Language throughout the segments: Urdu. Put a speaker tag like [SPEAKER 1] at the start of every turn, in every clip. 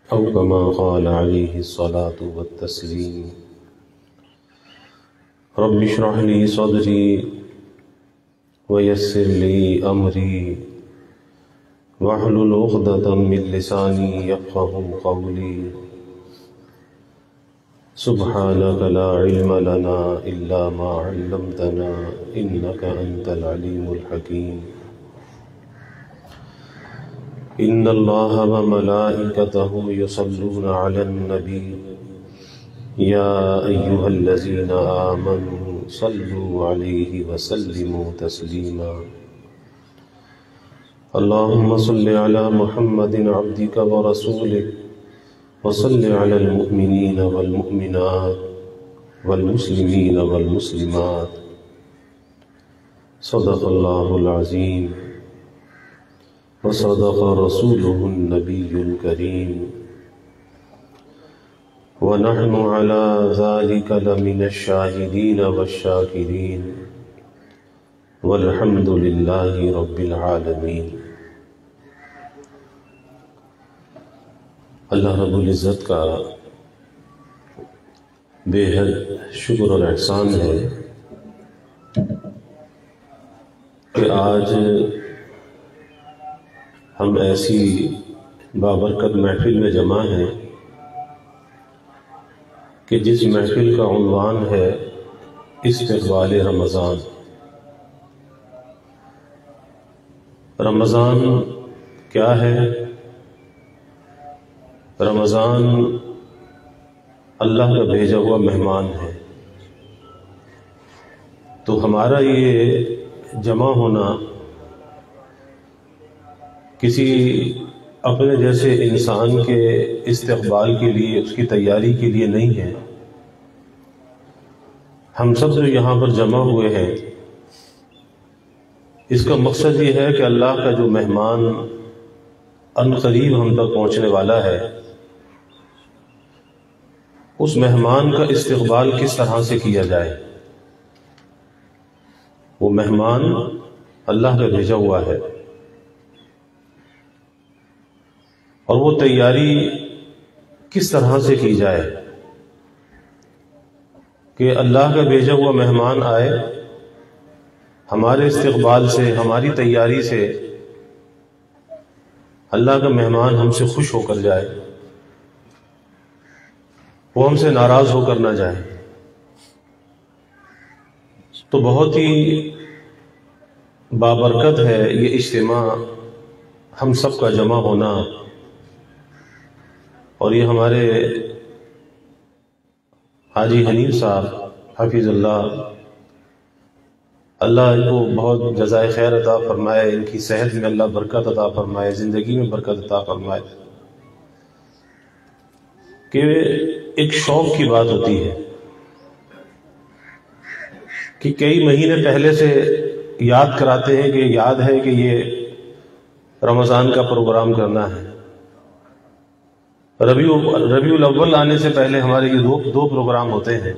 [SPEAKER 1] أو كما قال عليه الصلاة والتسليم. رب اشرح لي صدري ويسر لي أمري واحلل عقدة من لساني يفقهوا قولي. سبحانك لا علم لنا إلا ما علمتنا إنك أنت العليم الحكيم. إن الله وملائكته يصلون على النبي يا أيها الذين آمنوا صلوا عليه وسلموا تسليما. اللهم صل على محمد عبدك ورسولك وصل على المؤمنين والمؤمنات والمسلمين والمسلمات. صدق الله العظيم وصدق رسوله النبي الكريم ونحن على ذلك لمن الشاهدين والشاكرين والحمد لله رب العالمين. اللہ رب العزت کا بے حد شکر اور احسان ہے کہ آج ہم ایسی بابرکت محفل میں جمع ہیں کہ جس محفل کا عنوان ہے استقبال رمضان. رمضان کیا ہے؟ رمضان اللہ کا بھیجا ہوا مہمان ہے. تو ہمارا یہ جمع ہونا کسی اپنے جیسے انسان کے استقبال کے لیے، اس کی تیاری کے لیے نہیں ہے. ہم سب جو یہاں پر جمع ہوئے ہیں اس کا مقصد یہ ہے کہ اللہ کا جو مہمان ان قریب ہم تک پہنچنے والا ہے اس مہمان کا استقبال کس طرح سے کیا جائے. وہ مہمان اللہ کا بھیجا ہوا ہے اور وہ تیاری کس طرح سے کی جائے کہ اللہ کا بھیجا ہوا مہمان آئے، ہمارے استقبال سے، ہماری تیاری سے اللہ کا مہمان ہم سے خوش ہو کر جائے، وہ ہم سے ناراض ہو کر نہ جائے. تو بہت ہی بابرکت ہے یہ اجتماع، ہم سب کا جمع ہونا. اور یہ ہمارے حاجی حنیف صاحب حفظ اللہ ان کو بہت جزائے خیر عطا فرمائے، ان کی صحت میں اللہ برکت عطا فرمائے، زندگی میں برکت عطا فرمائے. کہ ایک شوق کی بات ہوتی ہے کہ کئی مہینے پہلے سے یاد کراتے ہیں کہ یاد ہے کہ یہ رمضان کا پروگرام کرنا ہے. ربیع الاول آنے سے پہلے ہمارے یہ دو پروگرام ہوتے ہیں.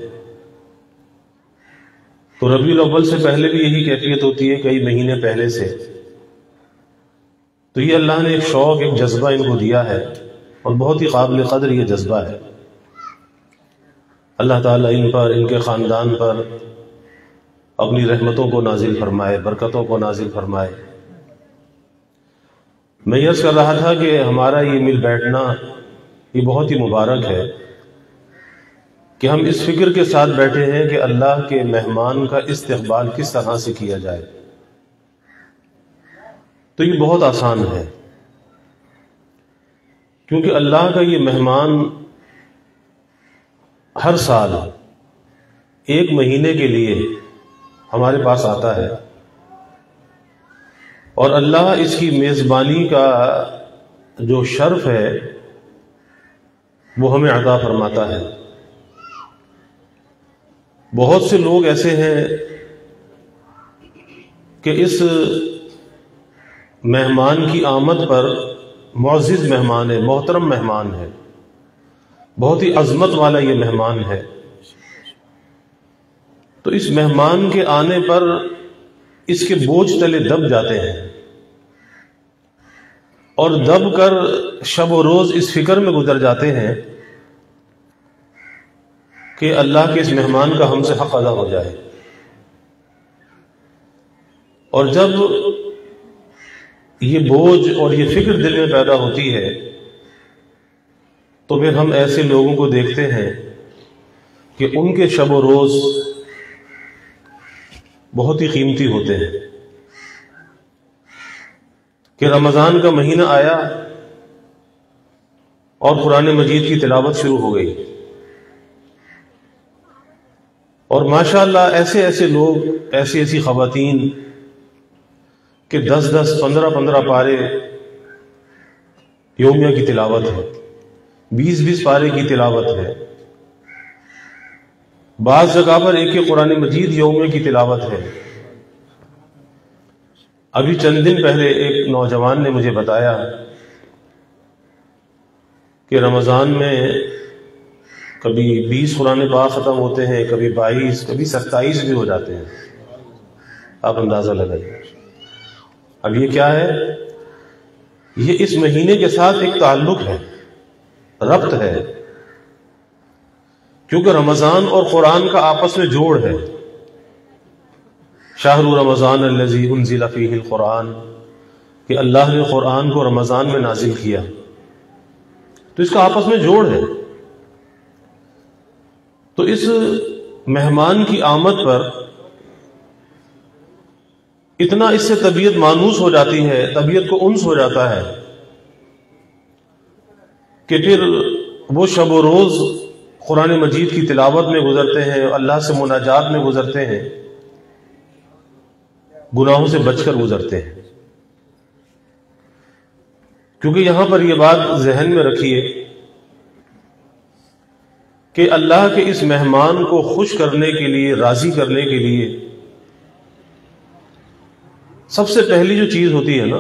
[SPEAKER 1] تو ربیع الاول سے پہلے بھی یہی کیفیت ہوتی ہے کئی مہینے پہلے سے. تو یہ اللہ نے ایک شوق، ایک جذبہ ان کو دیا ہے اور بہت ہی قابل قدر یہ جذبہ ہے. اللہ تعالیٰ ان پر، ان کے خاندان پر اپنی رحمتوں کو نازل فرمائے، برکتوں کو نازل فرمائے. میں یہ عرض کر رہا تھا کہ ہمارا یہ مل بیٹھنا یہ بہت ہی مبارک ہے کہ ہم اس فکر کے ساتھ بیٹھے ہیں کہ اللہ کے مہمان کا استقبال کس طرح سے کیا جائے. تو یہ بہت آسان ہے کیونکہ اللہ کا یہ مہمان ہر سال ایک مہینے کے لیے ہمارے پاس آتا ہے اور اللہ اس کی میزبانی کا جو شرف ہے وہ ہمیں عطا فرماتا ہے. بہت سے لوگ ایسے ہیں کہ اس مہمان کی آمد پر، معزز مہمان ہے، محترم مہمان ہے، بہت ہی عظمت والا یہ مہمان ہے. تو اس مہمان کے آنے پر اس کے بوجھ تلے دب جاتے ہیں اور دب کر شب و روز اس فکر میں گزر جاتے ہیں کہ اللہ کے اس مہمان کا ہم سے حق ادا ہو جائے. اور جب یہ بوجھ اور یہ فکر دل میں پیدا ہوتی ہے تو پھر ہم ایسے لوگوں کو دیکھتے ہیں کہ ان کے شب و روز بہت ہی قیمتی ہوتے ہیں. کہ رمضان کا مہینہ آیا اور قرآن مجید کی تلاوت شروع ہو گئی، اور ماشاءاللہ ایسے ایسے لوگ، ایسی ایسی خواتین کہ 10 15 پارے یومیہ کی تلاوت ہے، 20 پارے کی تلاوت ہے، بعض جگہ پر ایک قرآن مجید یومیہ کی تلاوت ہے. ابھی چند دن پہلے ایک نوجوان نے مجھے بتایا کہ رمضان میں کبھی 20 قرآن پاک ختم ہوتے ہیں، کبھی 22، کبھی 27 بھی ہو جاتے ہیں. آپ اندازہ لگائیے. اب یہ کیا ہے؟ یہ اس مہینے کے ساتھ ایک تعلق ہے، ربط ہے، کیونکہ رمضان اور قرآن کا آپس میں جوڑ ہے. شہر رمضان الذی انزل فیہ القرآن، کہ اللہ نے قرآن کو رمضان میں نازل کیا، تو اس کا آپس میں جوڑ ہے. تو اس مہمان کی آمد پر اتنا اس سے طبیعت مانوس ہو جاتی ہے، طبیعت کو انس ہو جاتا ہے کہ پھر وہ شب و روز قرآن مجید کی تلاوت میں گزرتے ہیں، اللہ سے مناجات میں گزرتے ہیں، گناہوں سے بچ کر گزرتے ہیں. کیونکہ یہاں پر یہ بات ذہن میں رکھیے کہ اللہ کے اس مہمان کو خوش کرنے کے لیے، راضی کرنے کے لیے سب سے پہلی جو چیز ہوتی ہے نا،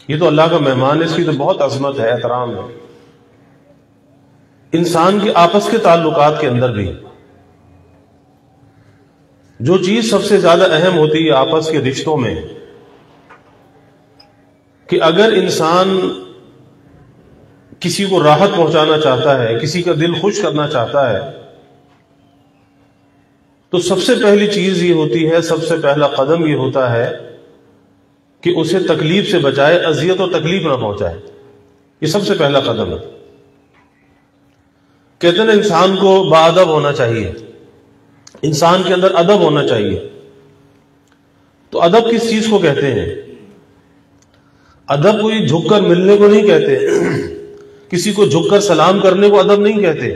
[SPEAKER 1] یہ تو اللہ کا مہمان ہے، اس کی تو بہت عظمت ہے، احترام ہے. انسان کے آپس کے تعلقات کے اندر بھی جو چیز سب سے زیادہ اہم ہوتی ہے آپس کے رشتوں میں، کہ اگر انسان کسی کو راحت پہنچانا چاہتا ہے، کسی کا دل خوش کرنا چاہتا ہے، تو سب سے پہلی چیز یہ ہوتی ہے، سب سے پہلا قدم یہ ہوتا ہے کہ اسے تکلیف سے بچائے، اذیت و تکلیف نہ پہنچائے. یہ سب سے پہلا قدم ہے. کہتے ہیں انسان کو باادب ہونا چاہیے، انسان کے اندر ادب ہونا چاہیے. تو ادب کس چیز کو کہتے ہیں؟ ادب کوئی جھک کر ملنے کو نہیں کہتے، کسی کو جھک کر سلام کرنے کو ادب نہیں کہتے،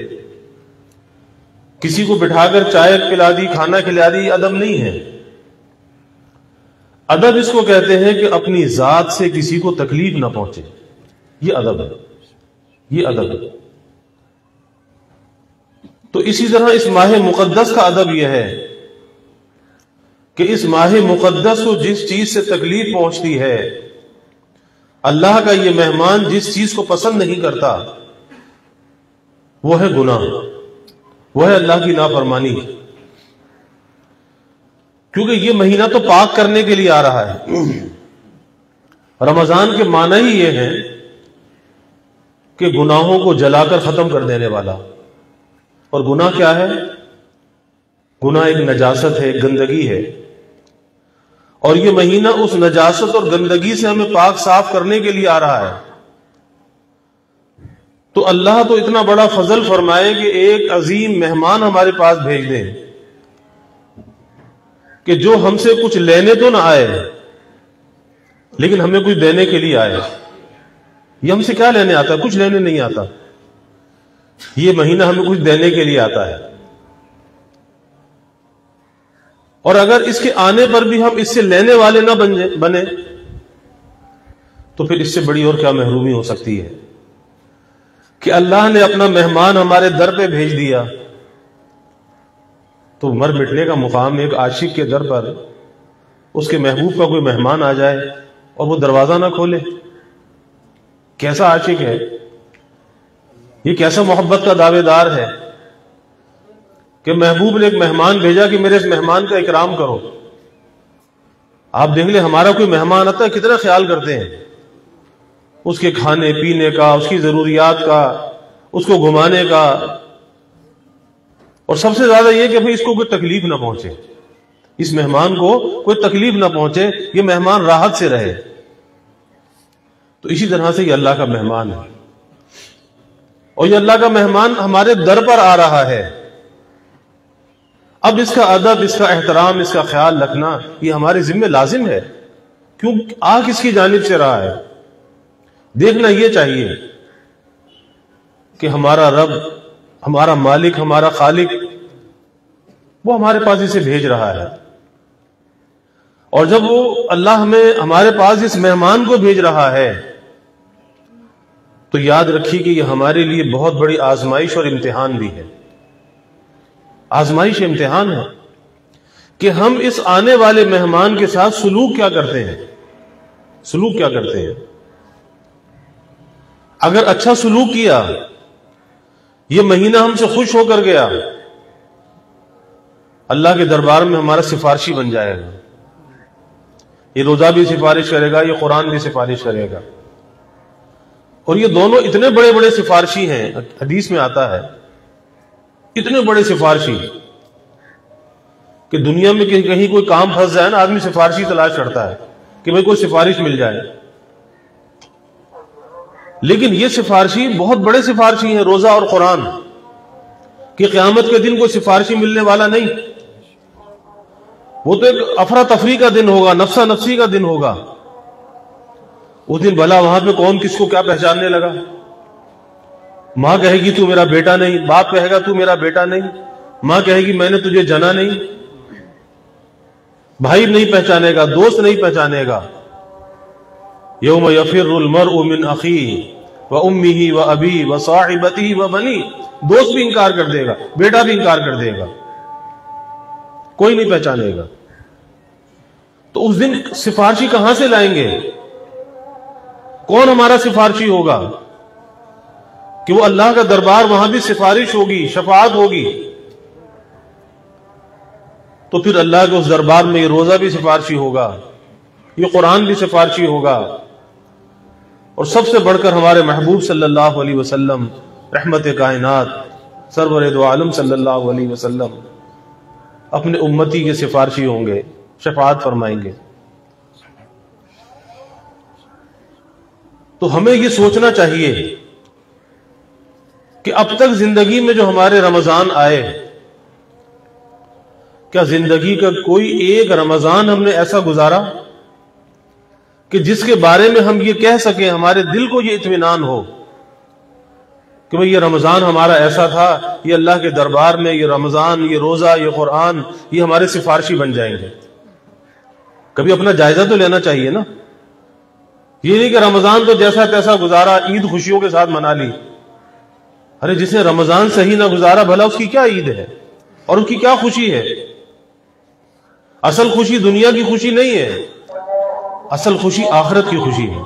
[SPEAKER 1] کسی کو بٹھا کر چائے پلا دی، کھانا کھلا دی، یہ ادب نہیں ہے. ادب اس کو کہتے ہیں کہ اپنی ذات سے کسی کو تکلیف نہ پہنچے، یہ ادب ہے، یہ ادب ہے. تو اسی طرح اس ماہ مقدس کا ادب یہ ہے کہ اس ماہ مقدس کو جس چیز سے تکلیف پہنچتی ہے، اللہ کا یہ مہمان جس چیز کو پسند نہیں کرتا، وہ ہے گناہ، وہ ہے اللہ کی نافرمانی. کیونکہ یہ مہینہ تو پاک کرنے کے لیے آ رہا ہے. رمضان کے معنی ہی یہ ہے کہ گناہوں کو جلا کر ختم کر دینے والا. اور گناہ کیا ہے؟ گناہ ایک نجاست ہے، گندگی ہے، اور یہ مہینہ اس نجاست اور گندگی سے ہمیں پاک صاف کرنے کے لیے آ رہا ہے. تو اللہ تو اتنا بڑا فضل فرمائے کہ ایک عظیم مہمان ہمارے پاس بھیج دیں کہ جو ہم سے کچھ لینے تو نہ آئے لیکن ہمیں کچھ دینے کے لیے آئے. یہ ہم سے کیا لینے آتا ہے؟ کچھ لینے نہیں آتا. یہ مہینہ ہمیں کچھ دینے کے لیے آتا ہے. اور اگر اس کے آنے پر بھی ہم اس سے لینے والے نہ بنے تو پھر اس سے بڑی اور کیا محرومی ہو سکتی ہے کہ اللہ نے اپنا مہمان ہمارے در پہ بھیج دیا. تو مر مٹنے کا مقام ایک عاشق کے در پر اس کے محبوب کا کوئی مہمان آ جائے اور وہ دروازہ نہ کھولے. کیسا عاشق ہے یہ، کیسا محبت کا دعوے دار ہے کہ محبوب نے ایک مہمان بھیجا کہ میرے اس مہمان کا اکرام کرو. آپ دیکھ لیں ہمارا کوئی مہمان آتا ہے کتنا خیال کرتے ہیں. اس کے کھانے پینے کا، اس کی ضروریات کا، اس کو گھمانے کا، اور سب سے زیادہ یہ کہ بھئی اس کو کوئی تکلیف نہ پہنچے، اس مہمان کو کوئی تکلیف نہ پہنچے، یہ مہمان راحت سے رہے۔ تو اسی طرح سے یہ اللہ کا مہمان ہے، اور یہ اللہ کا مہمان ہمارے در پر آ رہا ہے۔ اب اس کا ادب، اس کا احترام، اس کا خیال رکھنا یہ ہمارے ذمہ لازم ہے، کیوں آ کس کی جانب سے رہا ہے۔ دیکھنا یہ چاہیے کہ ہمارا رب، ہمارا مالک، ہمارا خالق، وہ ہمارے پاس اسے بھیج رہا ہے، اور جب وہ اللہ ہمارے پاس اس مہمان کو بھیج رہا ہے تو یاد رکھیے کہ یہ ہمارے لیے بہت بڑی آزمائش اور امتحان بھی ہے۔ آزمائش، امتحان ہے کہ ہم اس آنے والے مہمان کے ساتھ سلوک کیا کرتے ہیں، سلوک کیا کرتے ہیں۔ اگر اچھا سلوک کیا، یہ مہینہ ہم سے خوش ہو کر گیا، اللہ کے دربار میں ہمارا سفارشی بن جائے گا۔ یہ روزہ بھی سفارش کرے گا، یہ قرآن بھی سفارش کرے گا، اور یہ دونوں اتنے بڑے بڑے سفارشی ہیں، حدیث میں آتا ہے اتنے بڑے سفارشی کہ دنیا میں کہیں کوئی کام پھنس جائے نا، آدمی سفارشی تلاش کرتا ہے کہ بھئی کوئی سفارش مل جائے، لیکن یہ سفارشی بہت بڑے سفارشی ہیں، روزہ اور قرآن، کہ قیامت کے دن کوئی سفارشی ملنے والا نہیں، وہ تو ایک افراتفری کا دن ہوگا، نفسا نفسی کا دن ہوگا۔ اس دن بھلا وہاں پہ کون کس کو کیا پہچاننے لگا؟ ماں کہے گی تو میرا بیٹا نہیں، باپ کہے گا تو میرا بیٹا نہیں، ماں کہے گی میں نے تجھے جنا نہیں، بھائی نہیں پہچانے گا، دوست نہیں پہچانے گا۔ یوم یفر المرء من اخیہ وامہ وابیہ وصاحبتہ وبنیہ، دوست بھی انکار کر دے گا، بیٹا بھی انکار کر دے گا، کوئی نہیں پہچانے گا۔ تو اس دن سفارشی کہاں سے لائیں گے؟ کون ہمارا سفارشی ہوگا؟ کہ وہ اللہ کا دربار، وہاں بھی سفارش ہوگی، شفاعت ہوگی، تو پھر اللہ کے اس دربار میں یہ روزہ بھی سفارشی ہوگا، یہ قرآن بھی سفارشی ہوگا، اور سب سے بڑھ کر ہمارے محبوب صلی اللہ علیہ وسلم، رحمت کائنات، سرور دو عالم صلی اللہ علیہ وسلم اپنے امتی کے سفارشی ہوں گے، شفاعت فرمائیں گے۔ تو ہمیں یہ سوچنا چاہیے کہ اب تک زندگی میں جو ہمارے رمضان آئے، کیا زندگی کا کوئی ایک رمضان ہم نے ایسا گزارا کہ جس کے بارے میں ہم یہ کہہ سکیں، ہمارے دل کو یہ اطمینان ہو کہ بھئی یہ رمضان ہمارا ایسا تھا، یہ اللہ کے دربار میں یہ رمضان، یہ روزہ، یہ قرآن، یہ ہمارے سفارشی بن جائیں گے؟ کبھی اپنا جائزہ تو لینا چاہیے نا۔ یہ نہیں کہ رمضان تو جیسا تیسا گزارا، عید خوشیوں کے ساتھ منا لی۔ ارے جس نے رمضان صحیح نہ گزارا، بھلا اس کی کیا عید ہے اور اس کی کیا خوشی ہے؟ اصل خوشی دنیا کی خوشی نہیں ہے، اصل خوشی آخرت کی خوشی ہے۔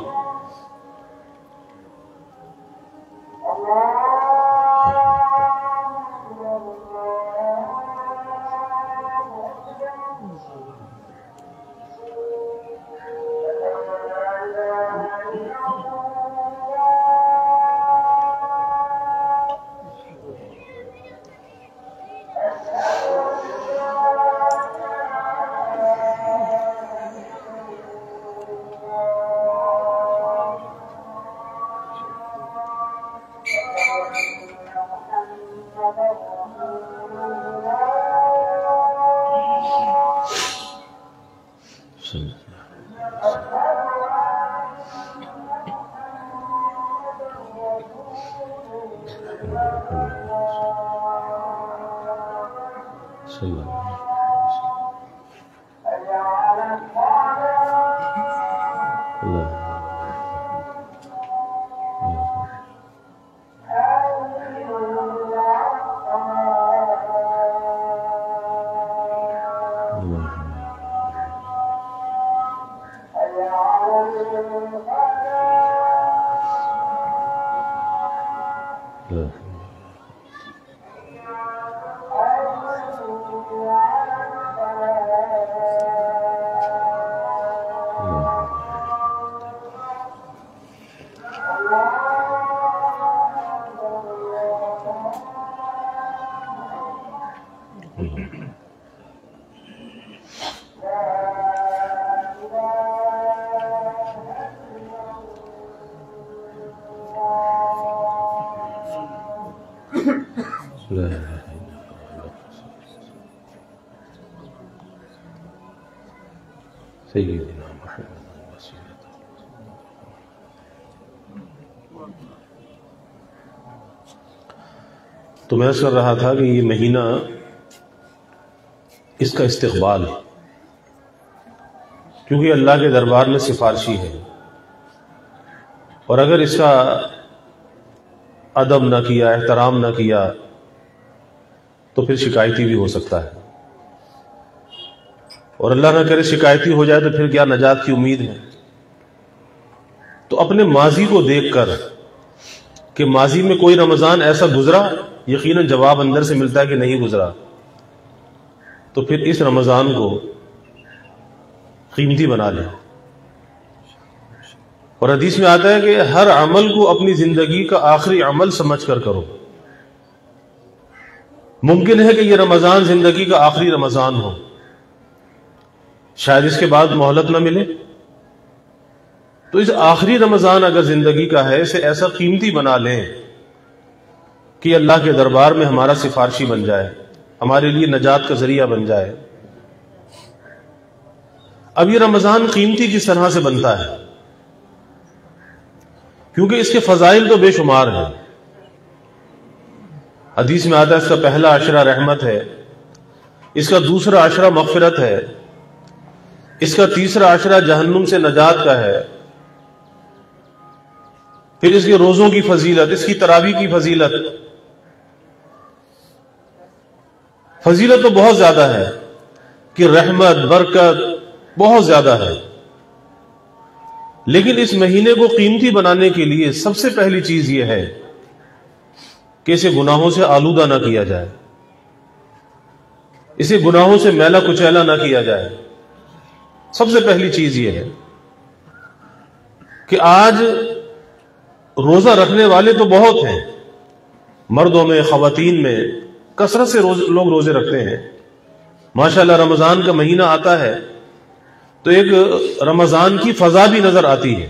[SPEAKER 1] تو میں کر رہا تھا کہ یہ مہینہ اس کا استقبال، کیونکہ اللہ کے دربار میں سفارشی ہے، اور اگر اس کا ادب نہ کیا، احترام نہ کیا، تو پھر شکایتی بھی ہو سکتا ہے، اور اللہ نہ کرے شکایتی ہو جائے تو پھر کیا نجات کی امید ہے؟ تو اپنے ماضی کو دیکھ کر کہ ماضی میں کوئی رمضان ایسا گزرا، یقیناً جواب اندر سے ملتا ہے کہ نہیں گزرا، تو پھر اس رمضان کو قیمتی بنا لیں۔ اور حدیث میں آتا ہے کہ ہر عمل کو اپنی زندگی کا آخری عمل سمجھ کر کرو۔ ممکن ہے کہ یہ رمضان زندگی کا آخری رمضان ہو، شاید اس کے بعد مہلت نہ ملے، تو اس آخری رمضان اگر زندگی کا ہے، اسے ایسا قیمتی بنا لیں کہ اللہ کے دربار میں ہمارا سفارشی بن جائے، ہمارے لیے نجات کا ذریعہ بن جائے۔ اب یہ رمضان قیمتی کس طرح سے بنتا ہے؟ کیونکہ اس کے فضائل تو بے شمار ہیں۔ حدیث میں آتا ہے اس کا پہلا عشرہ رحمت ہے، اس کا دوسرا عشرہ مغفرت ہے، اس کا تیسرا عشرہ جہنم سے نجات کا ہے، پھر اس کے روزوں کی فضیلت، اس کی تراویح کی فضیلت تو بہت زیادہ ہے، کہ رحمت برکت بہت زیادہ ہے۔ لیکن اس مہینے کو قیمتی بنانے کے لیے سب سے پہلی چیز یہ ہے کہ اسے گناہوں سے آلودہ نہ کیا جائے، اسے گناہوں سے میلا کچیلا نہ کیا جائے۔ سب سے پہلی چیز یہ ہے کہ آج روزہ رکھنے والے تو بہت ہیں، مردوں میں خواتین میں کثرت سے لوگ روزے رکھتے ہیں۔ ماشاءاللہ رمضان کا مہینہ آتا ہے تو ایک رمضان کی فضا بھی نظر آتی ہے،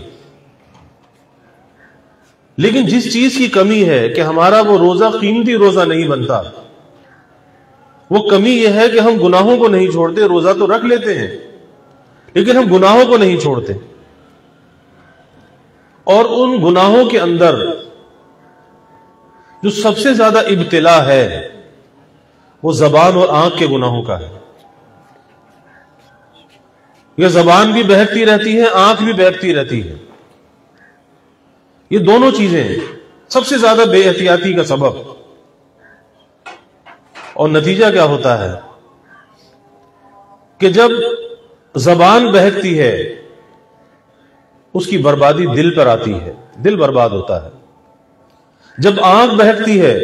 [SPEAKER 1] لیکن جس چیز کی کمی ہے کہ ہمارا وہ روزہ قیمتی روزہ نہیں بنتا، وہ کمی یہ ہے کہ ہم گناہوں کو نہیں چھوڑتے۔ روزہ تو رکھ لیتے ہیں لیکن ہم گناہوں کو نہیں چھوڑتے، اور ان گناہوں کے اندر جو سب سے زیادہ ابتلا ہے وہ زبان اور آنکھ کے گناہوں کا ہے۔ یہ زبان بھی بہکتی رہتی ہے، آنکھ بھی بہکتی رہتی ہے، یہ دونوں چیزیں سب سے زیادہ بے احتیاطی کا سبب۔ اور نتیجہ کیا ہوتا ہے کہ جب زبان بہکتی ہے اس کی بربادی دل پر آتی ہے، دل برباد ہوتا ہے۔ جب آنکھ بہکتی ہے،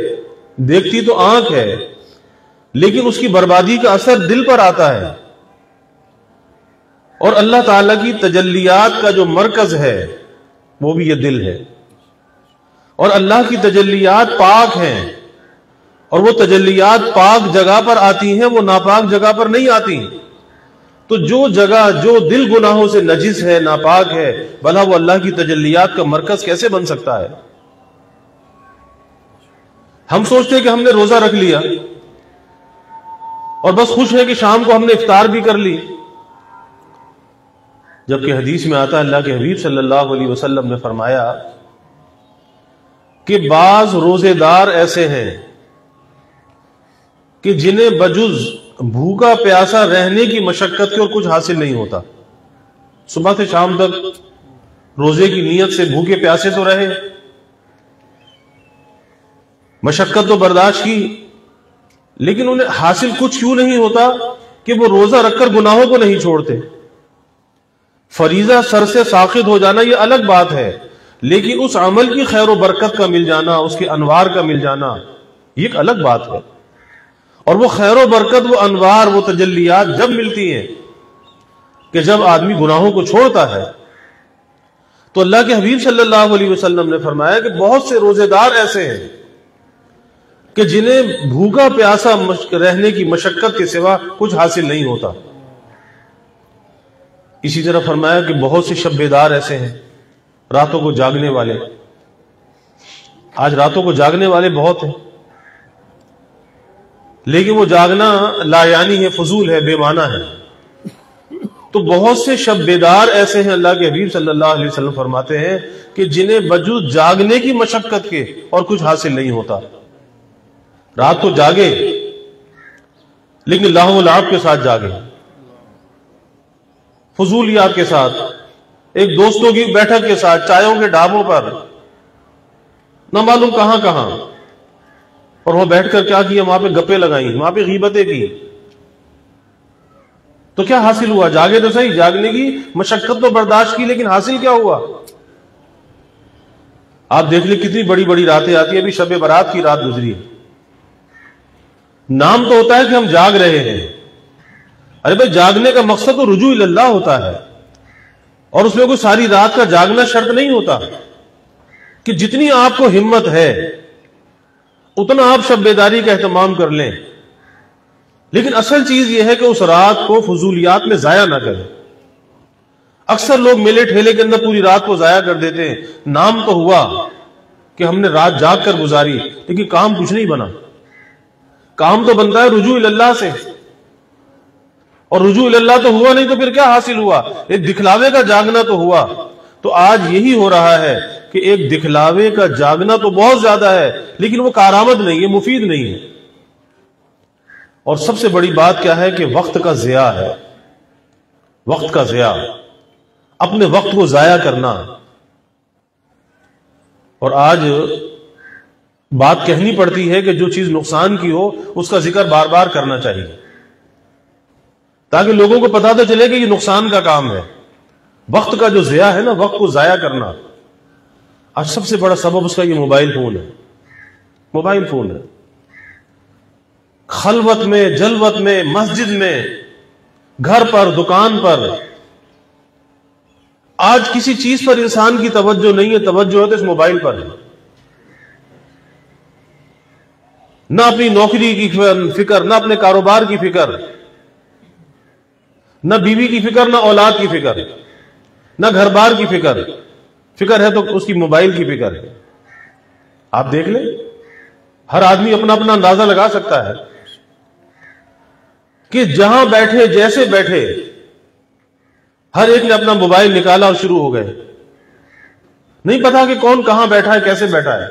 [SPEAKER 1] دیکھتی تو آنکھ ہے لیکن اس کی بربادی کا اثر دل پر آتا ہے۔ اور اللہ تعالیٰ کی تجلیات کا جو مرکز ہے وہ بھی یہ دل ہے، اور اللہ کی تجلیات پاک ہیں، اور وہ تجلیات پاک جگہ پر آتی ہیں، وہ ناپاک جگہ پر نہیں آتی۔ تو جو جگہ جو دل گناہوں سے نجس ہے، ناپاک ہے، بھلا وہ اللہ کی تجلیات کا مرکز کیسے بن سکتا ہے؟ ہم سوچتے ہیں کہ ہم نے روزہ رکھ لیا اور بس خوش ہے کہ شام کو ہم نے افطار بھی کر لی، جبکہ حدیث میں آتا ہے اللہ کے حبیب صلی اللہ علیہ وسلم نے فرمایا کہ بعض روزے دار ایسے ہیں کہ جنہیں بجز بھوکا پیاسا رہنے کی مشقت کے اور کچھ حاصل نہیں ہوتا۔ صبح سے شام تک روزے کی نیت سے بھوکے پیاسے تو رہے، مشقت تو برداشت کی، لیکن انہیں حاصل کچھ کیوں نہیں ہوتا کہ وہ روزہ رکھ کر گناہوں کو نہیں چھوڑتے۔ فریضہ سر سے ساقط ہو جانا یہ الگ بات ہے، لیکن اس عمل کی خیر و برکت کا مل جانا، اس کے انوار کا مل جانا، یہ ایک الگ بات ہے۔ اور وہ خیر و برکت، وہ انوار، وہ تجلیات جب ملتی ہیں کہ جب آدمی گناہوں کو چھوڑتا ہے۔ تو اللہ کے حبیب صلی اللہ علیہ وسلم نے فرمایا کہ بہت سے روزے دار ایسے ہیں کہ جنہیں بھوکا پیاسا رہنے کی مشقت کے سوا کچھ حاصل نہیں ہوتا۔ اسی طرح فرمایا کہ بہت سے شب بیدار ایسے ہیں، راتوں کو جاگنے والے۔ آج راتوں کو جاگنے والے بہت ہیں، لیکن وہ جاگنا لا یعنی ہے، فضول ہے، بے معنی ہے۔ تو بہت سے شب بیدار ایسے ہیں، اللہ کے حبیب صلی اللہ علیہ وسلم فرماتے ہیں کہ جنہیں وجود جاگنے کی مشقت کے اور کچھ حاصل نہیں ہوتا۔ رات کو جاگے لیکن لہو و لعب کے ساتھ جاگے، فضولیات کے ساتھ، ایک دوستوں کی بیٹھک کے ساتھ، چایوں کے ڈھابوں پر، نہ معلوم کہاں کہاں، اور وہ بیٹھ کر کیا کیا؟ وہاں پہ گپے لگائیں، وہاں پہ غیبتیں کی۔ تو کیا حاصل ہوا؟ جاگے تو صحیح، جاگنے کی مشقت تو برداشت کی، لیکن حاصل کیا ہوا؟ آپ دیکھ لیں کتنی بڑی بڑی راتیں آتی ہیں، ابھی شب برات کی رات گزری ہے، نام تو ہوتا ہے کہ ہم جاگ رہے ہیں۔ ارے بھائی، جاگنے کا مقصد تو رجوع اللہ ہوتا ہے، اور اس میں کوئی ساری رات کا جاگنا شرط نہیں ہوتا، کہ جتنی آپ کو ہمت ہے اتنا آپ شب بیداری کا اہتمام کر لیں، لیکن اصل چیز یہ ہے کہ اس رات کو فضولیات میں ضائع نہ کریں۔ اکثر لوگ میلے ٹھیلے کے اندر پوری رات کو ضائع کر دیتے ہیں، نام تو ہوا کہ ہم نے رات جاگ کر گزاری، لیکن کام کچھ نہیں بنا۔ کام تو بنتا ہے رجوع اللہ سے، اور رجوع اللہ تو ہوا نہیں، تو پھر کیا حاصل ہوا؟ ایک دکھلاوے کا جاگنا تو ہوا۔ تو آج یہی ہو رہا ہے کہ ایک دکھلاوے کا جاگنا تو بہت زیادہ ہے، لیکن وہ کارآمد نہیں ہے، مفید نہیں ہے۔ اور سب سے بڑی بات کیا ہے کہ وقت کا ضیاع ہے، وقت کا ضیاع، اپنے وقت کو ضائع کرنا۔ اور آج بات کہنی پڑتی ہے کہ جو چیز نقصان کی ہو اس کا ذکر بار بار کرنا چاہیے، تاکہ لوگوں کو پتہ تو چلے کہ یہ نقصان کا کام ہے۔ وقت کا جو ضیاع ہے نا، وقت کو ضائع کرنا، آج سب سے بڑا سبب اس کا یہ موبائل فون ہے۔ موبائل فون ہے، خلوت میں، جلوت میں، مسجد میں، گھر پر، دکان پر، آج کسی چیز پر انسان کی توجہ نہیں ہے، توجہ ہے تو اس موبائل پر ہے۔ نہ اپنی نوکری کی فکر، نہ اپنے کاروبار کی فکر، نہ بیوی کی فکر، نہ اولاد کی فکر، نہ گھر بار کی فکر ہے تو اس کی موبائل کی فکر ہے۔ آپ دیکھ لیں، ہر آدمی اپنا اپنا اندازہ لگا سکتا ہے کہ جہاں بیٹھے، جیسے بیٹھے، ہر ایک نے اپنا موبائل نکالا اور شروع ہو گئے۔ نہیں پتا کہ کون کہاں بیٹھا ہے، کیسے بیٹھا ہے،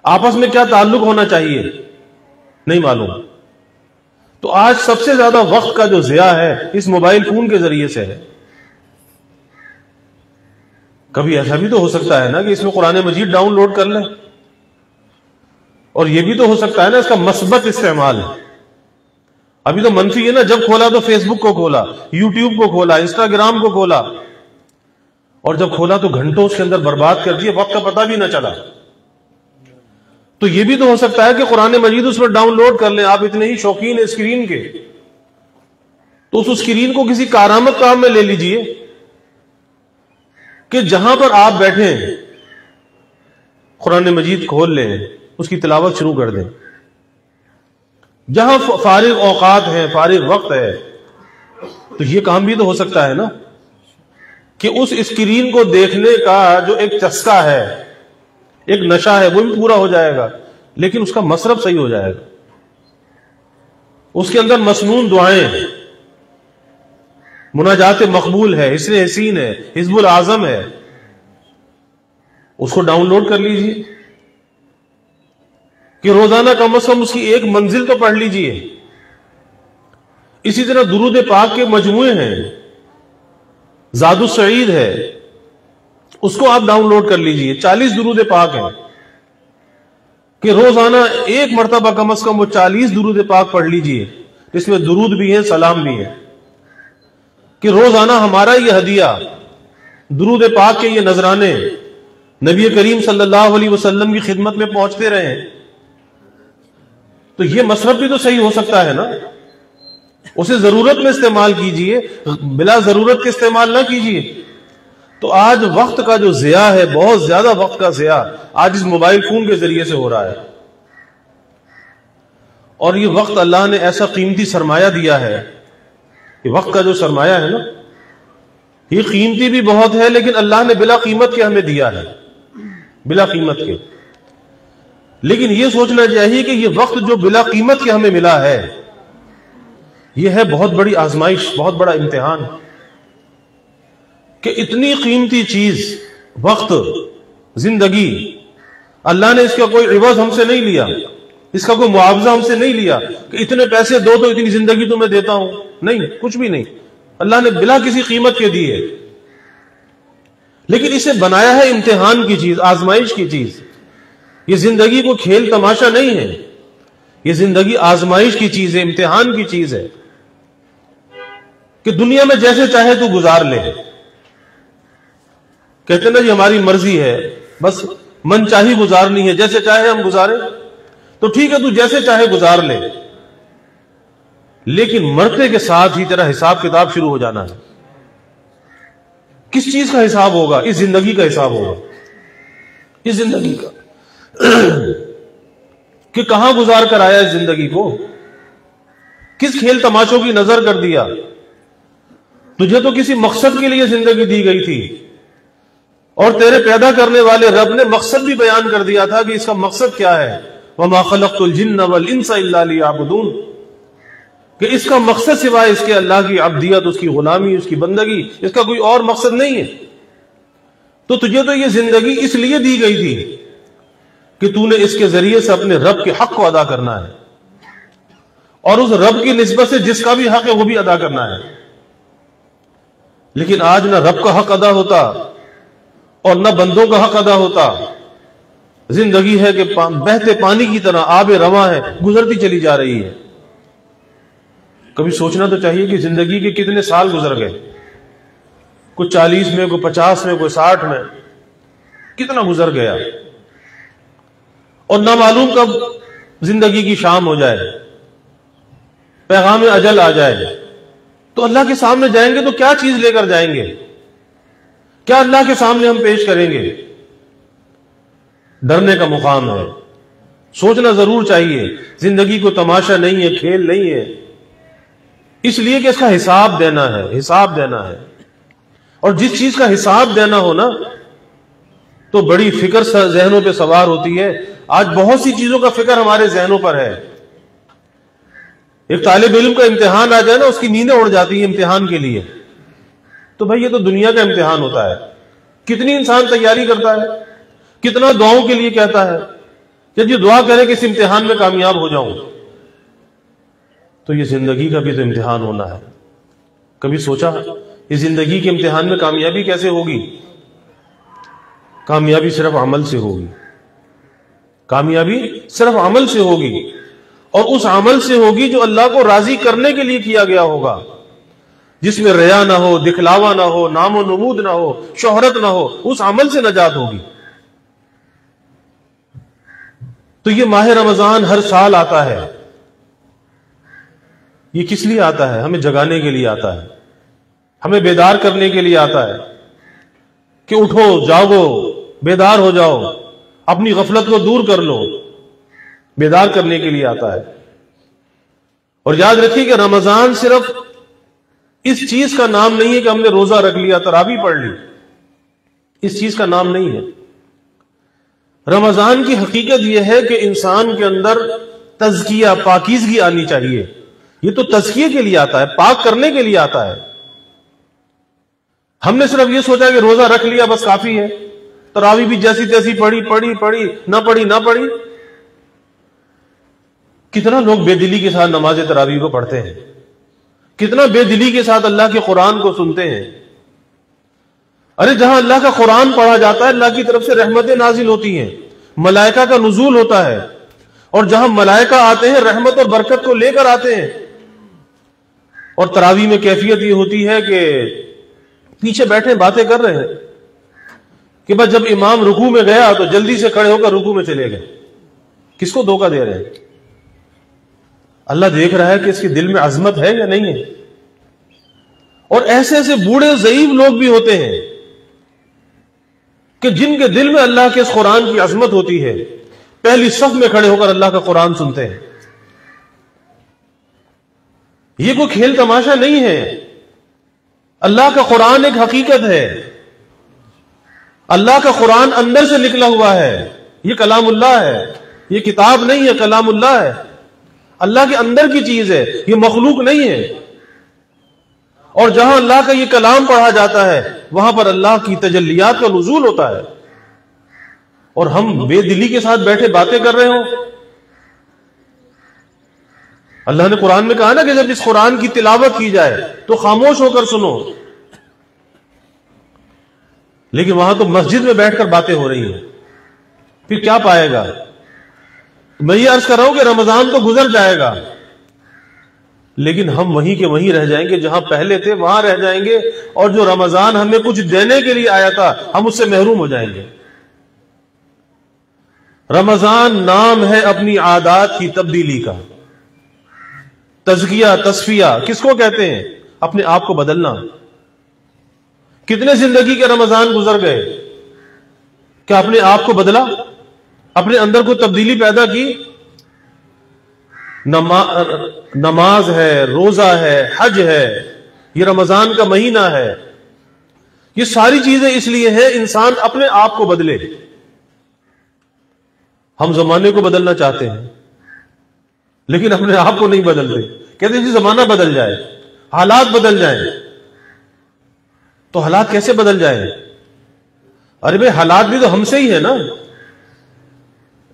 [SPEAKER 1] آپس میں کیا تعلق ہونا چاہیے، نہیں معلوم۔ تو آج سب سے زیادہ وقت کا جو ضیاع ہے اس موبائل فون کے ذریعے سے ہے۔ کبھی ایسا بھی تو ہو سکتا ہے نا کہ اس میں قرآن مجید ڈاؤن لوڈ کر لیں، اور یہ بھی تو ہو سکتا ہے نا اس کا مثبت استعمال ہے۔ ابھی تو منفی ہے نا، جب کھولا تو فیس بک کو کھولا، یوٹیوب کو کھولا، انسٹاگرام کو کھولا، اور جب کھولا تو گھنٹوں اس کے اندر برباد کر دیے، وقت کا پتہ بھی نہ چلا۔ تو یہ بھی تو ہو سکتا ہے کہ قرآن مجید اس پر ڈاؤن لوڈ کر لیں، آپ اتنے ہی شوقین ہیں اسکرین کے، تو اس اسکرین کو کسی کارآمد کام میں لے لیجئے کہ جہاں پر آپ بیٹھے قرآن مجید کھول لیں، اس کی تلاوت شروع کر دیں۔ جہاں فارغ اوقات ہیں، فارغ وقت ہے، تو یہ کام بھی تو ہو سکتا ہے نا کہ اس اسکرین کو دیکھنے کا جو ایک چسکا ہے، ایک نشہ ہے، وہ بھی پورا ہو جائے گا، لیکن اس کا مصرف صحیح ہو جائے گا۔ اس کے اندر مسنون دعائیں ہیں، مناجات مقبول ہے، حسن حسین ہے، حزب العظم ہے، اس کو ڈاؤن لوڈ کر لیجئے کہ روزانہ کم از کم اس کی ایک منزل تو پڑھ لیجئے۔ اسی طرح درود پاک کے مجموعے ہیں، زاد السعید ہے، اس کو آپ ڈاؤن لوڈ کر لیجئے، 40 درود پاک ہیں کہ روزانہ ایک مرتبہ کم از کم وہ 40 درود پاک پڑھ لیجئے، اس میں درود بھی ہیں، سلام بھی ہیں، کہ روزانہ ہمارا یہ ہدیہ، درود پاک کے یہ نذرانے نبی کریم صلی اللہ علیہ وسلم کی خدمت میں پہنچتے رہے۔ تو یہ مصرف بھی تو صحیح ہو سکتا ہے نا، اسے ضرورت میں استعمال کیجئے، بلا ضرورت کے استعمال نہ کیجئے۔ تو آج وقت کا جو ضیاع ہے، بہت زیادہ وقت کا ضیاع آج اس موبائل فون کے ذریعے سے ہو رہا ہے۔ اور یہ وقت اللہ نے ایسا قیمتی سرمایہ دیا ہے، یہ وقت کا جو سرمایہ ہے نا، یہ قیمتی بھی بہت ہے، لیکن اللہ نے بلا قیمت کے ہمیں دیا ہے، بلا قیمت کے۔ لیکن یہ سوچنا چاہیے کہ یہ وقت جو بلا قیمت کے ہمیں ملا ہے، یہ ہے بہت بڑی آزمائش، بہت بڑا امتحان، کہ اتنی قیمتی چیز وقت، زندگی، اللہ نے اس کا کوئی عوض ہم سے نہیں لیا، اس کا کوئی معاوضہ ہم سے نہیں لیا کہ اتنے پیسے دو تو اتنی زندگی تمہیں دیتا ہوں، نہیں، کچھ بھی نہیں، اللہ نے بلا کسی قیمت کے دی ہے، لیکن اسے بنایا ہے امتحان کی چیز، آزمائش کی چیز۔ یہ زندگی کو کھیل تماشا نہیں ہے، یہ زندگی آزمائش کی چیز ہے، امتحان کی چیز ہے، کہ دنیا میں جیسے چاہے تو گزار لے، کہتے نا جی ہماری مرضی ہے، بس من چاہی گزارنی ہے، جیسے چاہے ہم گزارے، تو ٹھیک ہے تو جیسے چاہے گزار لے، لیکن مرتے کے ساتھ ہی تیرا حساب کتاب شروع ہو جانا ہے۔ کس چیز کا حساب ہوگا؟ اس زندگی کا حساب ہوگا، اس زندگی کا، کہ کہاں گزار کر آیا اس زندگی کو، کس کھیل تماشوں کی نظر کر دیا۔ تجھے تو کسی مقصد کے لیے زندگی دی گئی تھی، اور تیرے پیدا کرنے والے رب نے مقصد بھی بیان کر دیا تھا کہ اس کا مقصد کیا ہے، وَمَا خَلَقْتُ الْجِنَّ وَالْإِنسَ إِلَّا لِيَعْبُدُونَ، کہ اس کا مقصد سوائے اس کے اللہ کی عبدیت، اس کی غلامی، اس کی بندگی، اس کا کوئی اور مقصد نہیں ہے۔ تو تجھے تو یہ زندگی اس لیے دی گئی تھی کہ تو نے اس کے ذریعے سے اپنے رب کے حق کو ادا کرنا ہے، اور اس رب کی نسبت سے جس کا بھی حق ہے وہ بھی ادا کرنا ہے۔ لیکن آج نہ رب کا حق ادا ہوتا اور نہ بندوں کا حق ادا ہوتا۔ زندگی ہے کہ بہتے پانی کی طرح آب رواں ہے، گزرتی چلی جا رہی ہے۔ کبھی سوچنا تو چاہیے کہ زندگی کے کتنے سال گزر گئے، کوئی 40 میں، کوئی 50 میں، کوئی 60 میں، کتنا گزر گیا، اور نہ معلوم کب زندگی کی شام ہو جائے، پیغام اجل آ جائے، تو اللہ کے سامنے جائیں گے تو کیا چیز لے کر جائیں گے؟ کیا اللہ کے سامنے ہم پیش کریں گے؟ ڈرنے کا مقام ہے، سوچنا ضرور چاہیے۔ زندگی کو تماشا نہیں ہے، کھیل نہیں ہے، اس لیے کہ اس کا حساب دینا ہے، حساب دینا ہے، اور جس چیز کا حساب دینا ہو نا تو بڑی فکر ذہنوں پہ سوار ہوتی ہے۔ آج بہت سی چیزوں کا فکر ہمارے ذہنوں پر ہے۔ ایک طالب علم کا امتحان آ جائے نا، اس کی نیندیں اڑ جاتی ہیں امتحان کے لیے، تو بھائی یہ تو دنیا کا امتحان ہوتا ہے۔ کتنی انسان تیاری کرتا ہے، کتنا دعاؤں کے لیے کہتا ہے کہ یہ دعا کرے کہ اس امتحان میں کامیاب ہو جاؤں، تو یہ زندگی کا بھی تو امتحان ہونا ہے۔ کبھی سوچا اس زندگی کے امتحان میں کامیابی کیسے ہوگی؟ کامیابی صرف عمل سے ہوگی، کامیابی صرف عمل سے ہوگی، اور اس عمل سے ہوگی جو اللہ کو راضی کرنے کے لیے کیا گیا ہوگا، جس میں ریا نہ ہو، دکھلاوا نہ ہو، نام و نمود نہ ہو، شہرت نہ ہو، اس عمل سے نجات ہوگی۔ تو یہ ماہ رمضان ہر سال آتا ہے، یہ کس لیے آتا ہے؟ ہمیں جگانے کے لیے آتا ہے، ہمیں بیدار کرنے کے لیے آتا ہے کہ اٹھو، جاگو، بیدار ہو جاؤ، اپنی غفلت کو دور کر لو، بیدار کرنے کے لیے آتا ہے۔ اور یاد رکھیے کہ رمضان صرف اس چیز کا نام نہیں ہے کہ ہم نے روزہ رکھ لیا، تراویح پڑھ لی، اس چیز کا نام نہیں ہے۔ رمضان کی حقیقت یہ ہے کہ انسان کے اندر تزکیہ، پاکیزگی آنی چاہیے۔ یہ تو تزکیے کے لیے آتا ہے، پاک کرنے کے لیے آتا ہے۔ ہم نے صرف یہ سوچا کہ روزہ رکھ لیا بس کافی ہے، تراویح بھی جیسی تیسی پڑھی، نہ پڑھی۔ کتنا لوگ بے دلی کے ساتھ نماز تراویح کو پڑھتے ہیں، کتنا بے دلی کے ساتھ اللہ کے قرآن کو سنتے ہیں۔ ارے جہاں اللہ کا قرآن پڑھا جاتا ہے، اللہ کی طرف سے رحمتیں نازل ہوتی ہیں، ملائکہ کا نزول ہوتا ہے، اور جہاں ملائکہ آتے ہیں رحمت اور برکت کو لے کر آتے ہیں۔ اور تراویح میں کیفیت یہ ہوتی ہے کہ پیچھے بیٹھے باتیں کر رہے ہیں کہ بس جب امام رکوع میں گیا تو جلدی سے کھڑے ہو کر رکوع میں چلے گئے۔ کس کو دھوکہ دے رہے ہیں؟ اللہ دیکھ رہا ہے کہ اس کے دل میں عظمت ہے یا نہیں ہے۔ اور ایسے ایسے بوڑھے ضعیف لوگ بھی ہوتے ہیں کہ جن کے دل میں اللہ کے اس قرآن کی عظمت ہوتی ہے، پہلی صف میں کھڑے ہو کر اللہ کا قرآن سنتے ہیں۔ یہ کوئی کھیل تماشا نہیں ہے، اللہ کا قرآن ایک حقیقت ہے، اللہ کا قرآن اندر سے نکلا ہوا ہے، یہ کلام اللہ ہے، یہ کتاب نہیں ہے، کلام اللہ ہے، اللہ کے اندر کی چیز ہے، یہ مخلوق نہیں ہے۔ اور جہاں اللہ کا یہ کلام پڑھا جاتا ہے وہاں پر اللہ کی تجلیات کا نزول ہوتا ہے، اور ہم بے دلی کے ساتھ بیٹھے باتیں کر رہے ہوں۔ اللہ نے قرآن میں کہا نا کہ جب اس قرآن کی تلاوت کی جائے تو خاموش ہو کر سنو، لیکن وہاں تو مسجد میں بیٹھ کر باتیں ہو رہی ہیں، پھر کیا پائے گا؟ میں یہ عرض کر رہا ہوں کہ رمضان تو گزر جائے گا، لیکن ہم وہیں کے وہیں رہ جائیں گے، جہاں پہلے تھے وہاں رہ جائیں گے، اور جو رمضان ہمیں کچھ دینے کے لیے آیا تھا ہم اس سے محروم ہو جائیں گے۔ رمضان نام ہے اپنی عادات کی تبدیلی کا، تزکیہ تصفیہ کس کو کہتے ہیں؟ اپنے آپ کو بدلنا۔ کتنے زندگی کے رمضان گزر گئے، کیا اپنے آپ کو بدلا؟ اپنے اندر کو تبدیلی پیدا کی؟ نماز ہے، روزہ ہے، حج ہے، یہ رمضان کا مہینہ ہے، یہ ساری چیزیں اس لیے ہیں انسان اپنے آپ کو بدلے۔ ہم زمانے کو بدلنا چاہتے ہیں لیکن اپنے آپ کو نہیں بدلتے، کہتے ہیں جی زمانہ بدل جائے، حالات بدل جائیں۔ تو حالات کیسے بدل جائیں؟ ارے بھائی حالات بھی تو ہم سے ہی ہے نا،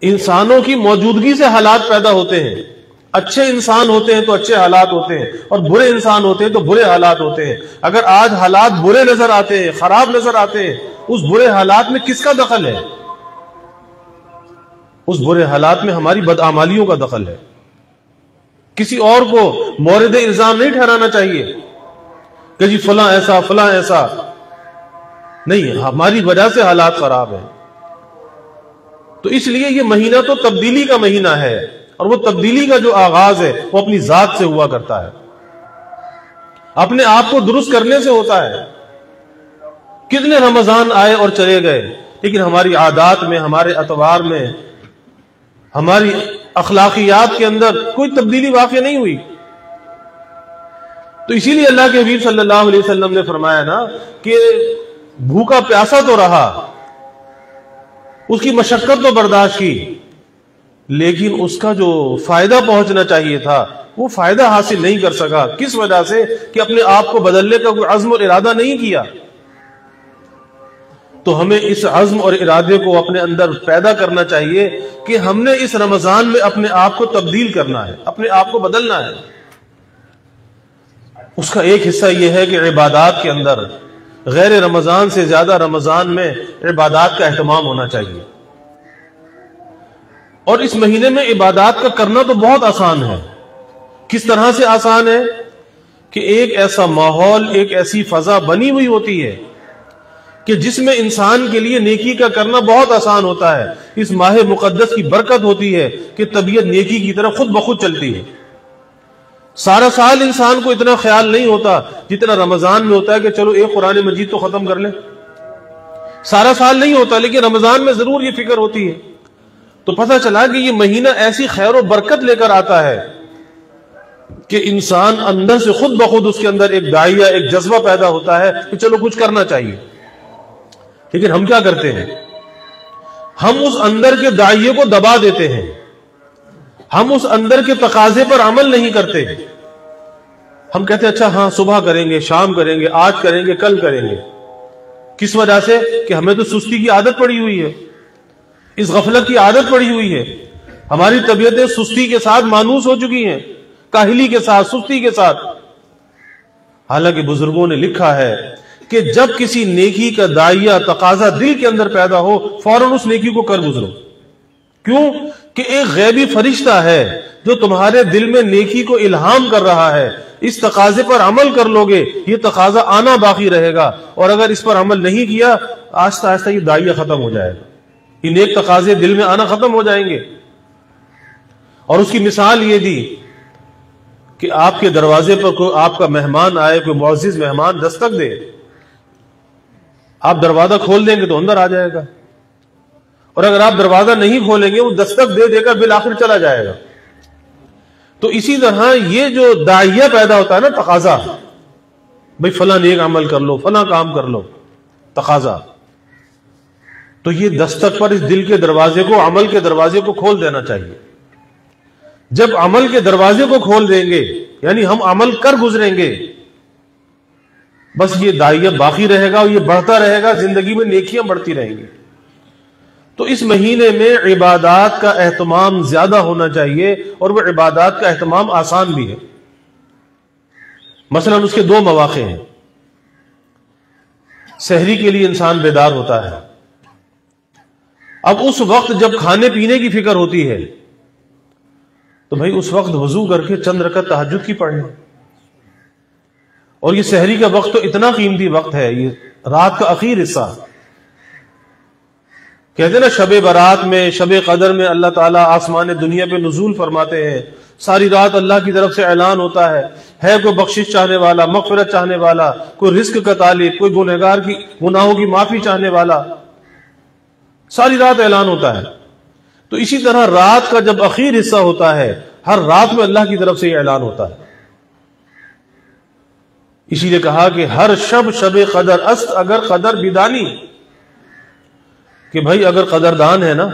[SPEAKER 1] انسانوں کی موجودگی سے حالات پیدا ہوتے ہیں۔ اچھے انسان ہوتے ہیں تو اچھے حالات ہوتے ہیں، اور برے انسان ہوتے ہیں تو برے حالات ہوتے ہیں۔ اگر آج حالات برے نظر آتے ہیں، خراب نظر آتے ہیں، اس برے حالات میں کس کا دخل ہے؟ اس برے حالات میں ہماری بدعمالیوں کا دخل ہے۔ کسی اور کو مورد الزام نہیں ٹھہرانا چاہیے کہ جی فلاں ایسا فلاں ایسا، نہیں، ہماری وجہ سے حالات خراب ہیں۔ تو اس لیے یہ مہینہ تو تبدیلی کا مہینہ ہے، اور وہ تبدیلی کا جو آغاز ہے وہ اپنی ذات سے ہوا کرتا ہے، اپنے آپ کو درست کرنے سے ہوتا ہے۔ کتنے رمضان آئے اور چلے گئے، لیکن ہماری عادات میں، ہمارے اطوار میں، ہماری اخلاقیات کے اندر کوئی تبدیلی واقع نہیں ہوئی۔ تو اسی لیے اللہ کے حبیب صلی اللہ علیہ وسلم نے فرمایا نا کہ بھوکا پیاسا تو رہا، اس کی مشقت تو برداشت کی، لیکن اس کا جو فائدہ پہنچنا چاہیے تھا وہ فائدہ حاصل نہیں کر سکا۔ کس وجہ سے؟ کہ اپنے آپ کو بدلنے کا کوئی عزم اور ارادہ نہیں کیا۔ تو ہمیں اس عزم اور ارادے کو اپنے اندر پیدا کرنا چاہیے کہ ہم نے اس رمضان میں اپنے آپ کو تبدیل کرنا ہے، اپنے آپ کو بدلنا ہے۔ اس کا ایک حصہ یہ ہے کہ عبادات کے اندر غیر رمضان سے زیادہ رمضان میں عبادات کا اہتمام ہونا چاہیے۔ اور اس مہینے میں عبادات کا کرنا تو بہت آسان ہے۔ کس طرح سے آسان ہے؟ کہ ایک ایسا ماحول، ایک ایسی فضا بنی ہوئی ہوتی ہے کہ جس میں انسان کے لیے نیکی کا کرنا بہت آسان ہوتا ہے۔ اس ماہ مقدس کی برکت ہوتی ہے کہ طبیعت نیکی کی طرف خود بخود چلتی ہے۔ سارا سال انسان کو اتنا خیال نہیں ہوتا جتنا رمضان میں ہوتا ہے کہ چلو ایک قرآن مجید تو ختم کر لیں۔ سارا سال نہیں ہوتا، لیکن رمضان میں ضرور یہ فکر ہوتی ہے۔ تو پتہ چلا کہ یہ مہینہ ایسی خیر و برکت لے کر آتا ہے کہ انسان اندر سے خود بخود اس کے اندر ایک داعیہ، ایک جذبہ پیدا ہوتا ہے کہ چلو کچھ کرنا چاہیے۔ لیکن ہم کیا کرتے ہیں؟ ہم اس اندر کے داعیے کو دبا دیتے ہیں، ہم اس اندر کے تقاضے پر عمل نہیں کرتے۔ ہم کہتے ہیں اچھا ہاں صبح کریں گے، شام کریں گے، آج کریں گے، کل کریں گے۔ کس وجہ سے؟ کہ ہمیں تو سستی کی عادت پڑی ہوئی ہے، اس غفلت کی عادت پڑی ہوئی ہے۔ ہماری طبیعتیں سستی کے ساتھ مانوس ہو چکی ہیں، کاہلی کے ساتھ، سستی کے ساتھ۔ حالانکہ بزرگوں نے لکھا ہے کہ جب کسی نیکی کا داعیہ تقاضا دل کے اندر پیدا ہو، فوراً اس نیکی کو کر گزرو۔ کیوں؟ کہ ایک غیبی فرشتہ ہے جو تمہارے دل میں نیکی کو الہام کر رہا ہے۔ اس تقاضے پر عمل کر لو گے، یہ تقاضا آنا باقی رہے گا، اور اگر اس پر عمل نہیں کیا، آہستہ آہستہ یہ داعیہ ختم ہو جائے گا، یہ نیک تقاضے دل میں آنا ختم ہو جائیں گے۔ اور اس کی مثال یہ دی کہ آپ کے دروازے پر کوئی آپ کا مہمان آئے، کوئی معزز مہمان دستک دے، آپ دروازہ کھول دیں گے تو اندر آ جائے گا، اور اگر آپ دروازہ نہیں کھولیں گے وہ دستک دے دے کر بالآخر چلا جائے گا۔ تو اسی طرح یہ جو داعیہ پیدا ہوتا ہے نا، تقاضا، بھئی فلاں نیک عمل کر لو، فلاں کام کر لو، تقاضا، تو یہ دستک پر اس دل کے دروازے کو، عمل کے دروازے کو کھول دینا چاہیے. جب عمل کے دروازے کو کھول دیں گے، یعنی ہم عمل کر گزریں گے، بس یہ دائیہ باقی رہے گا اور یہ بڑھتا رہے گا، زندگی میں نیکیاں بڑھتی رہیں گی. تو اس مہینے میں عبادات کا اہتمام زیادہ ہونا چاہیے، اور وہ عبادات کا اہتمام آسان بھی ہے. مثلا اس کے 2 مواقع ہیں. سحری کے لیے انسان بیدار ہوتا ہے. اب اس وقت جب کھانے پینے کی فکر ہوتی ہے تو بھائی اس وقت وضو کر کے چند رکعت تہجد کی پڑھیں. اور یہ سحری کا وقت تو اتنا قیمتی وقت ہے، یہ رات کا اخیر حصہ. کہتے ہیں نا شب برات میں، شب قدر میں اللہ تعالیٰ آسمان دنیا پہ نزول فرماتے ہیں. ساری رات اللہ کی طرف سے اعلان ہوتا ہے کوئی بخشش چاہنے والا، مغفرت چاہنے والا، کوئی رزق کا طالب، کوئی گنہگار کی گناہوں کی معافی چاہنے والا. ساری رات اعلان ہوتا ہے. تو اسی طرح رات کا جب اخیر حصہ ہوتا ہے، ہر رات میں اللہ کی طرف سے یہ اعلان ہوتا ہے. اسی لیے کہا کہ ہر شب قدر است اگر قدر بدانی، کہ بھائی اگر قدردان ہے نا،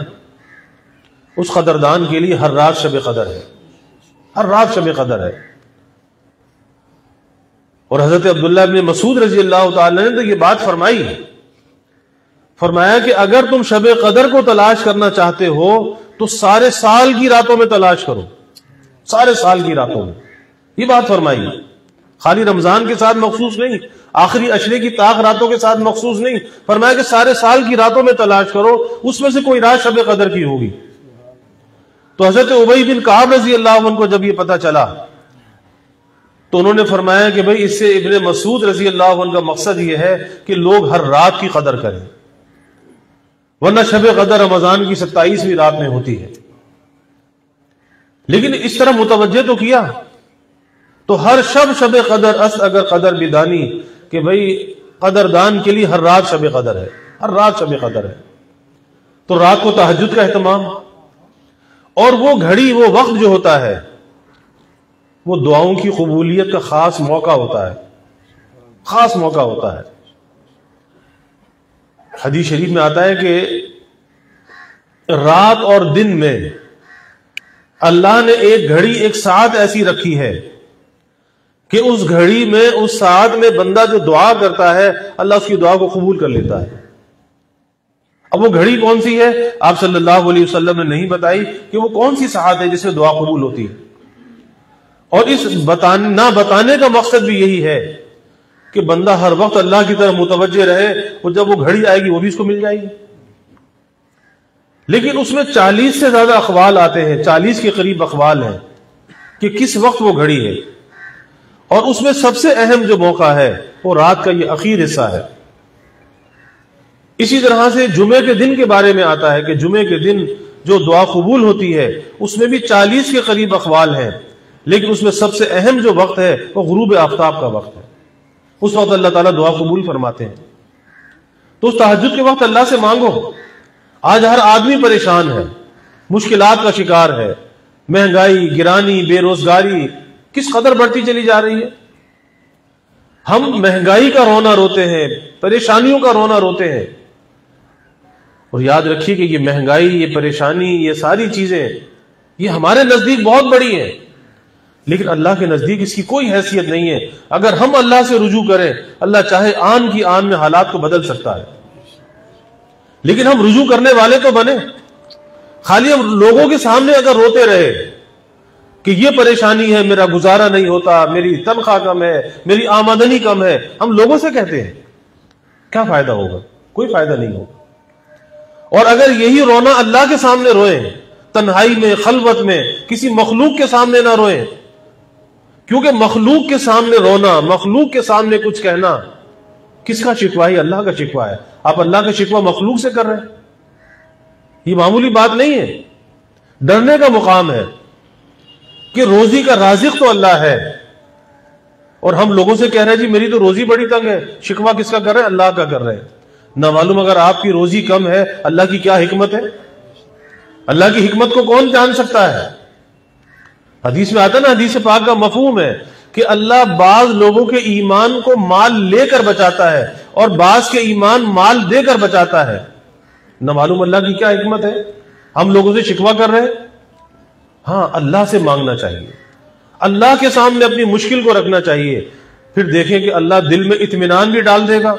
[SPEAKER 1] اس قدردان کے لیے ہر رات شب قدر ہے، ہر رات شب قدر ہے. اور حضرت عبداللہ ابن مسعود رضی اللہ تعالی نے تو یہ بات فرمائی، فرمایا کہ اگر تم شب قدر کو تلاش کرنا چاہتے ہو تو سارے سال کی راتوں میں تلاش کرو، سارے سال کی راتوں میں. یہ بات فرمائی، خالی رمضان کے ساتھ مخصوص نہیں، آخری عشرے کی طاق راتوں کے ساتھ مخصوص نہیں، فرمایا کہ سارے سال کی راتوں میں تلاش کرو، اس میں سے کوئی رات شب قدر کی ہوگی. تو حضرت ابی بن کعب رضی اللہ عنہ کو جب یہ پتا چلا تو انہوں نے فرمایا کہ بھئی اس سے ابن مسعود رضی اللہ عنہ کا مقصد یہ ہے کہ لوگ ہر رات کی قدر کریں، ورنہ شب قدر رمضان کی 27ویں رات میں ہوتی ہے. لیکن اس طرح متوجہ تو کیا، تو ہر شب قدر است اگر قدر بدانی، کہ بھئی قدردان کے لیے ہر رات شب قدر ہے، ہر رات شب قدر ہے. تو رات کو تہجد کا اہتمام، اور وہ گھڑی، وہ وقت جو ہوتا ہے وہ دعاؤں کی قبولیت کا خاص موقع ہوتا ہے، خاص موقع ہوتا ہے. حدیث شریف میں آتا ہے کہ رات اور دن میں اللہ نے ایک گھڑی، ایک ساعت ایسی رکھی ہے کہ اس گھڑی میں، اس ساعت میں بندہ جو دعا کرتا ہے اللہ اس کی دعا کو قبول کر لیتا ہے. اب وہ گھڑی کون سی ہے؟ آپ صلی اللہ علیہ وسلم نے نہیں بتائی کہ وہ کون سی ساعت ہے جس میں دعا قبول ہوتی ہے. اور اس نہ بتانے کا مقصد بھی یہی ہے کہ بندہ ہر وقت اللہ کی طرف متوجہ رہے، اور جب وہ گھڑی آئے گی وہ بھی اس کو مل جائے گی. لیکن اس میں 40 سے زیادہ اقوال آتے ہیں، 40 کے قریب اقوال ہیں کہ کس وقت وہ گھڑی ہے. اور اس میں سب سے اہم جو موقع ہے وہ رات کا یہ اخیر حصہ ہے. اسی طرح سے جمعے کے دن کے بارے میں آتا ہے کہ جمعے کے دن جو دعا قبول ہوتی ہے اس میں بھی 40 کے قریب اقوال ہیں، لیکن اس میں سب سے اہم جو وقت ہے وہ غروب آفتاب کا وقت ہے. اس وقت اللہ تعالیٰ دعا قبول فرماتے ہیں. تو اس تہجد کے وقت اللہ سے مانگو. آج ہر آدمی پریشان ہے، مشکلات کا شکار ہے، مہنگائی، گرانی، بے روزگاری کس قدر بڑھتی چلی جا رہی ہے. ہم مہنگائی کا رونا روتے ہیں، پریشانیوں کا رونا روتے ہیں. اور یاد رکھیے کہ یہ مہنگائی، یہ پریشانی، یہ ساری چیزیں یہ ہمارے نزدیک بہت بڑی ہیں، لیکن اللہ کے نزدیک اس کی کوئی حیثیت نہیں ہے. اگر ہم اللہ سے رجوع کریں، اللہ چاہے آن کی آن میں حالات کو بدل سکتا ہے. لیکن ہم رجوع کرنے والے تو بنے. خالی ہم لوگوں کے سامنے اگر روتے رہے کہ یہ پریشانی ہے، میرا گزارا نہیں ہوتا، میری تنخواہ کم ہے، میری آمدنی کم ہے، ہم لوگوں سے کہتے ہیں، کیا فائدہ ہوگا؟ کوئی فائدہ نہیں ہوگا. اور اگر یہی رونا اللہ کے سامنے روئیں، تنہائی میں، خلوت میں، کسی مخلوق کے سامنے نہ روئیں، کیونکہ مخلوق کے سامنے رونا، مخلوق کے سامنے کچھ کہنا کس کا شکوہ ہے؟ اللہ کا شکوہ ہے. آپ اللہ کا شکوہ مخلوق سے کر رہے ہیں. یہ معمولی بات نہیں ہے، ڈرنے کا مقام ہے کہ روزی کا رازق تو اللہ ہے، اور ہم لوگوں سے کہہ رہے ہیں جی میری تو روزی بڑی تنگ ہے. شکوہ کس کا کر رہے ہیں؟ اللہ کا کر رہے ہیں. نہ معلوم اگر آپ کی روزی کم ہے اللہ کی کیا حکمت ہے. اللہ کی حکمت کو کون جان سکتا ہے؟ حدیث میں آتا ہے نا، حدیث پاک کا مفہوم ہے کہ اللہ بعض لوگوں کے ایمان کو مال لے کر بچاتا ہے اور بعض کے ایمان مال دے کر بچاتا ہے. نہ معلوم اللہ کی کیا حکمت ہے، ہم لوگوں سے شکوہ کر رہے ہیں۔ ہاں، اللہ سے مانگنا چاہیے، اللہ کے سامنے اپنی مشکل کو رکھنا چاہیے، پھر دیکھیں کہ اللہ دل میں اطمینان بھی ڈال دے گا۔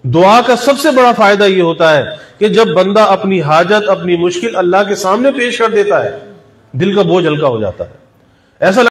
[SPEAKER 1] دعا کا سب سے بڑا فائدہ یہ ہوتا ہے کہ جب بندہ اپنی حاجت، اپنی مشکل اللہ کے سامنے پیش کر دیتا ہے، دل کا بوجھ ہلکا ہو جاتا ہے۔ ایسا